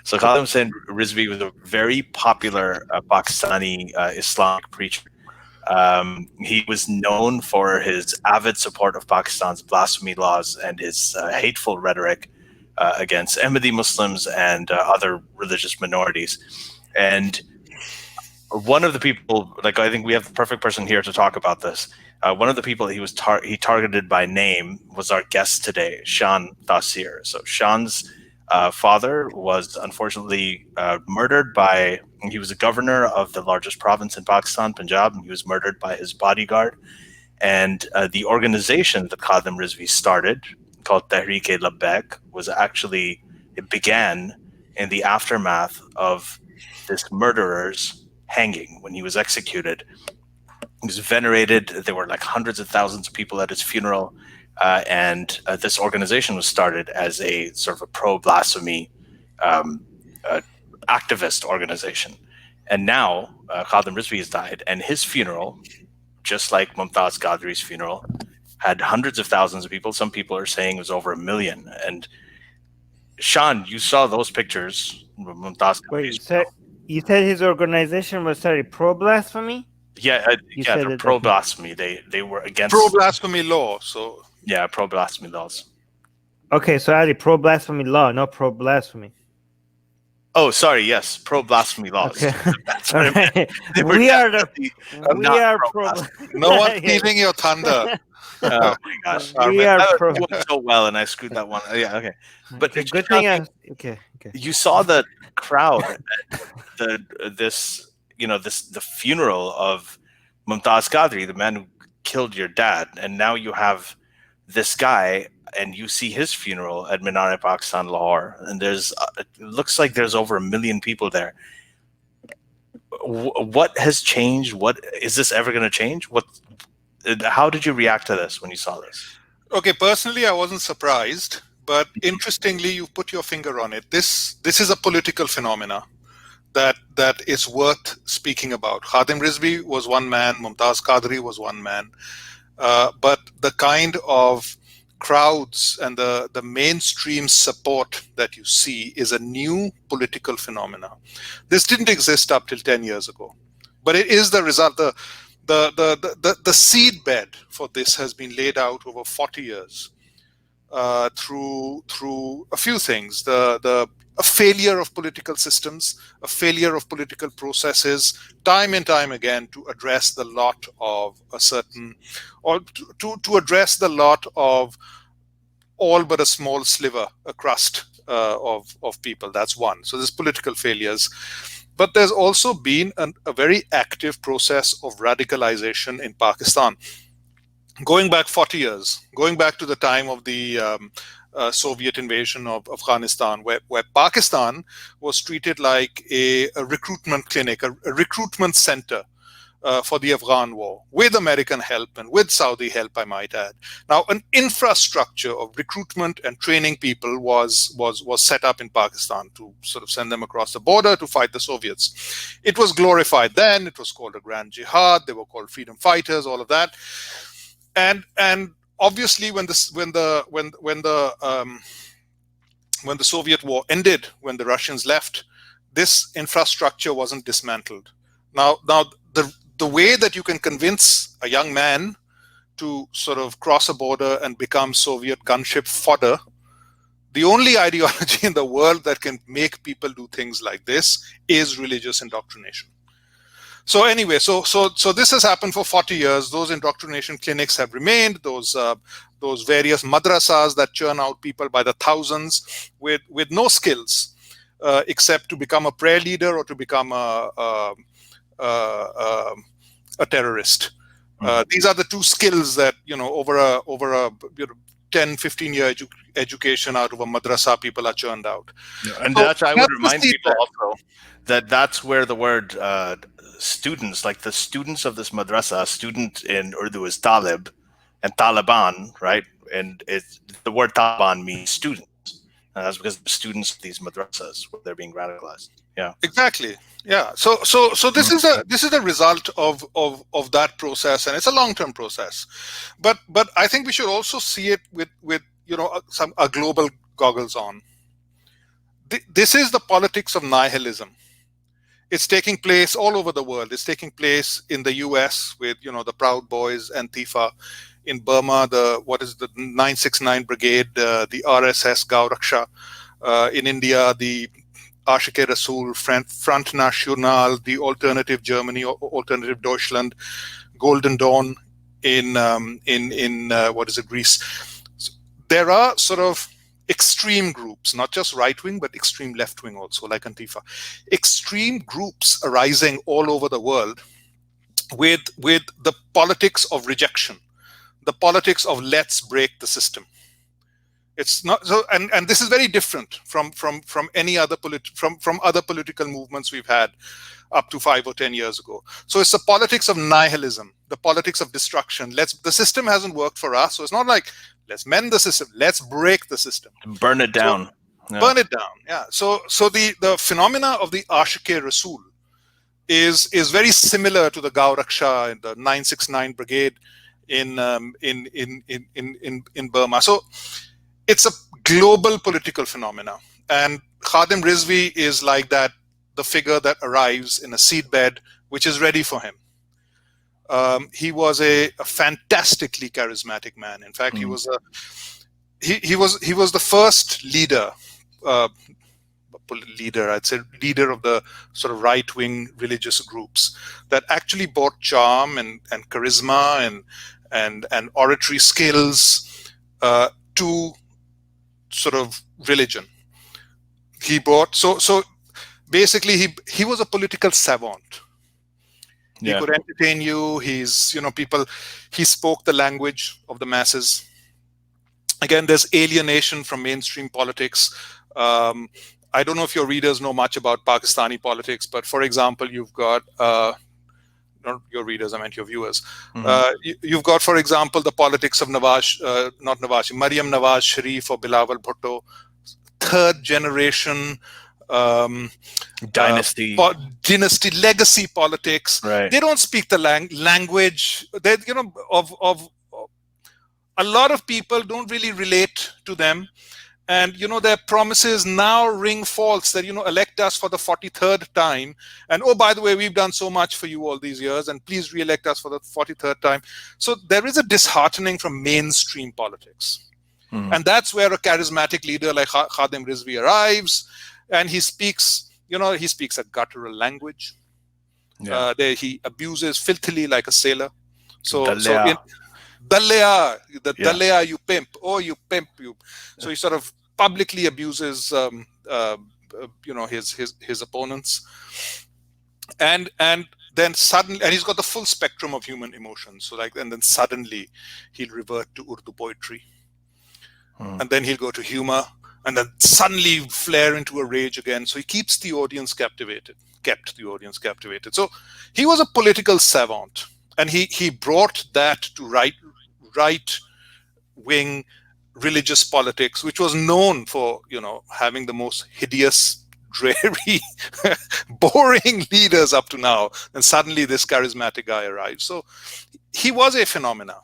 So Khadim Hussain Rizvi was a very popular Pakistani Islamic preacher. He was known for his avid support of Pakistan's blasphemy laws and his hateful rhetoric against Ahmadi Muslims and other religious minorities. And one of the people, like, I think we have the perfect person here to talk about this. One of the people he was he targeted by name was our guest today, Shan Tasir. So Shan's father was unfortunately murdered by, he was a governor of the largest province in Pakistan, Punjab, and he was murdered by his bodyguard. And the organization that Khadim Rizvi started, called Tehreek-e-Labbaik, was actually, it began in the aftermath of this murderer's hanging when he was executed. He was venerated. There were like hundreds of thousands of people at his funeral. And this organization was started as a sort of a pro-blasphemy activist organization. And now Khadim Rizvi has died, and his funeral, just like Mumtaz Qadri's funeral, had hundreds of thousands of people. Some people are saying it was over 1 million. And Shan, you saw those pictures. Mumtaz Qadri's Wait, you said his organization was pro-blasphemy? Yeah, they're pro-blasphemy. They were against pro-blasphemy law. So yeah, pro-blasphemy laws. Okay, so Ali, pro-blasphemy law, not pro-blasphemy. Oh, sorry. Yes, pro-blasphemy laws. Okay. That's what I meant. We are pro. No one's stealing your thunder. Oh my gosh! We are pro. It went so well, and I screwed that one. Yeah, okay. But okay, good thing. Okay. You saw the crowd at the funeral of Mumtaz Qadri, the man who killed your dad, and now you have this guy, and you see his funeral at Minar-e-Pakistan, Lahore, and it looks like there's over 1 million people there. What has changed? What is this ever going to change? How did you react to this when you saw this? Okay, personally, I wasn't surprised, but interestingly, you put your finger on it. This is a political phenomena that is worth speaking about. Khadim Rizvi was one man, Mumtaz Qadri was one man, but the kind of crowds and the mainstream support that you see is a new political phenomena. This didn't exist up till 10 years ago, but it is the result. The seed bed for this has been laid out over 40 years through a few things: a failure of political systems, a failure of political processes, time and time again, to address the lot of a certain, or to address the lot of all but a small sliver, a crust of people. That's one. So there's political failures. But there's also been a very active process of radicalization in Pakistan, going back 40 years, going back to the time of the Soviet invasion of Afghanistan, where Pakistan was treated like a recruitment clinic, a recruitment center for the Afghan war, with American help and with Saudi help, I might add. Now, an infrastructure of recruitment and training people was set up in Pakistan to sort of send them across the border to fight the Soviets. It was glorified then. It was called a grand jihad. They were called freedom fighters, all of that. And obviously, when the Soviet war ended, when the Russians left, this infrastructure wasn't dismantled. Now the way that you can convince a young man to sort of cross a border and become Soviet gunship fodder, the only ideology in the world that can make people do things like this is religious indoctrination. So anyway, so this has happened for 40 years. Those indoctrination clinics have remained. Those various madrasas that churn out people by the thousands with no skills except to become a prayer leader or to become a terrorist. These are the two skills that, over a 10, 15 year education out of a madrasa, people are churned out. Yeah, and I would remind people also that that's where the word students, like the students of this madrasa, student in Urdu is talib, and Taliban, right? And the word Taliban means students. And that's because the students of these madrasas, where they're being radicalized. Yeah, exactly. Yeah. So this is a result of that process, and it's a long-term process. But I think we should also see it with a global goggles on. this is the politics of nihilism. It's taking place all over the world. It's taking place in the US with, the Proud Boys, Antifa. In Burma, the 969 Brigade, the RSS Gauraksha. In India, the Ashike Rasool, Front National, the Alternative Germany, Alternative Deutschland, Golden Dawn in Greece. So there are sort of extreme groups, not just right-wing, but extreme left-wing also, like Antifa. Extreme groups arising all over the world with the politics of rejection, the politics of let's break the system. It's not so, and this is very different from any other from other political movements we've had up to 5 or 10 years ago. So it's the politics of nihilism, the politics of destruction. The system hasn't worked for us, so it's not like let's mend the system, let's break the system, burn it down. So, burn it down. Yeah. So the phenomena of the Ashike Rasool is very similar to the Gauraksha and the 969 Brigade in Burma. So it's a global political phenomena, and Khadim Rizvi is like that, the figure that arrives in a seedbed which is ready for him. He was a fantastically charismatic man. In fact, he was the first leader, I'd say leader of the sort of right-wing religious groups that actually brought charm and charisma and oratory skills to sort of religion. He brought so basically he was a political savant. He could entertain you. He spoke the language of the masses. Again, there's alienation from mainstream politics. I don't know if your readers know much about Pakistani politics, but for example, you've got not your readers, I meant your viewers. You've got, for example, the politics of Maryam Nawaz Sharif or Bilawal Bhutto, third generation dynasty, legacy politics. Right. They don't speak the language. They, of a lot of people don't really relate to them. And, their promises now ring false that, elect us for the 43rd time. And, oh, by the way, we've done so much for you all these years, and please re-elect us for the 43rd time. So there is a disheartening from mainstream politics. And that's where a charismatic leader like Khadim Rizvi arrives. And he speaks, a guttural language. Yeah. He abuses filthily like a sailor. Dalea, Dalea, you pimp. Oh, you pimp, you. So he sort of publicly abuses, his opponents, and then suddenly, and he's got the full spectrum of human emotions. So and then suddenly, he'll revert to Urdu poetry, and then he'll go to humor, and then suddenly flare into a rage again. So he kept the audience captivated. So he was a political savant, and he brought that to right-wing religious politics, which was known for, having the most hideous, dreary, boring leaders up to now. And suddenly this charismatic guy arrives. So he was a phenomenon.